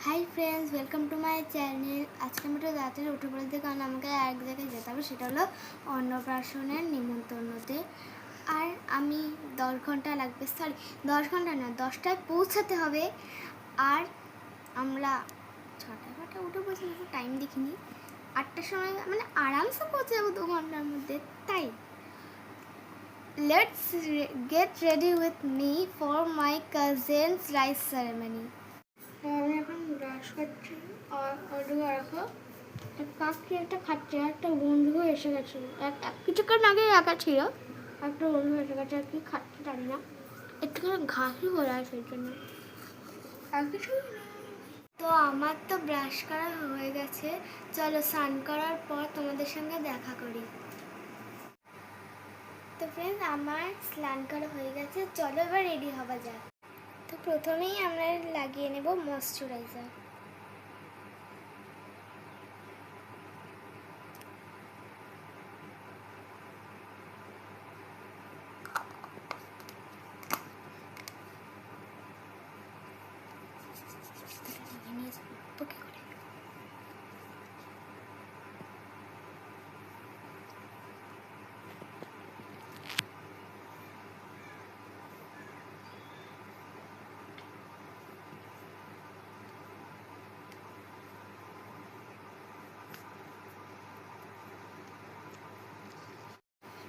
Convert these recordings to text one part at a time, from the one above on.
Hi friends, welcome to my channel. আজকে আমি একটু তাড়াতাড়ি উঠে পড়েছি কারণ আমাকে এক জায়গায় যেতে হবে, সেটা হলো অন্নপ্রাশনের নিমন্ত্রণতে। আর আমি 10 ঘন্টা লাগবে, 10 ঘন্টা না, 10টায় পৌঁছাতে হবে। আর আমরা 6টা উঠে পড়েছি, টাইম দেখিনি। 8টার সময় মানে আরামসে পৌঁছে যাবো 2 ঘন্টার মধ্যে। তাই let's get ready with me for my cousins rice ceremony. আমি এখন ব্রাশ করছি আর ওদিকে রাখো কাকি একটা খাচ্ছে, একটা বন্ধু এসে গেছিলো, কিছুক্ষণ আগে একা ছিল, একটা বন্ধু এসে গেছে। আর কি খাচ্ছে জানি না, একটুখানি ঘাসই হয়ে আছে সেই জন্য, আর কিছু না। তো আমার তো ব্রাশ করা হয়ে গেছে, চলো স্নান করার পর তোমাদের সঙ্গে দেখা করি। তো ফ্রেন্ডস, আমার স্নান করা হয়ে গেছে, চলো এবার রেডি হওয়া যাক। তো প্রথমেই আমরা লাগিয়ে নেব ময়শ্চারাইজার।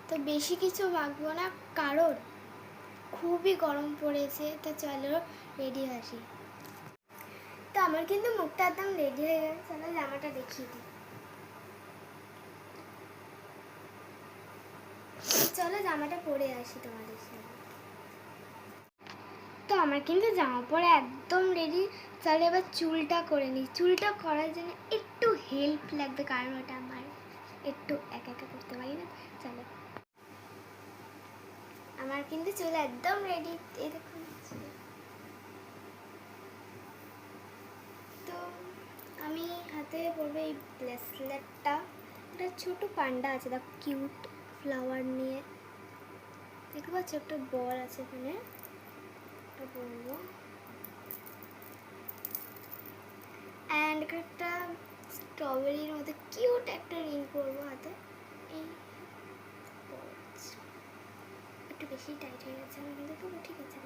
তো বেশি কিছু মাখবো না কারণ খুবই গরম পড়েছে। তো চলো রেডি আসি। তো আমার কিন্তু মুখটা একদম রেডি হয়ে গেছে, চলো জামাটা দেখিয়ে দিই। চলো জামাটা পরে আসি তোমাদের সাথে। তো আমার কিন্তু জামা পরে একদম রেডি। চলো এবার চুলটা করে নিই। চুলটা করার জন্য একটু হেল্প লাগবে কারণ ওটা আমার একটু একা একা করতে পারি না। চলো, আমার কিন্তু চুল একদম রেডি, এই দেখুন। তো আমি হাতে পরবো এই ব্রেসলেটটা, একটা ছোট পান্ডা আছে, দেখো কিউট ফ্লাওয়ার নিয়ে, দেখতে পাচ্ছ একটা বল আছে এখানে, এটা পরবো। অ্যান্ড একটা স্ট্রবেরির মধ্যে কিউট একটা রিং পরবো হাতে। এই একটু বেশি টাইট হয়ে গেছে আমার, কিন্তু তবু ঠিক আছে,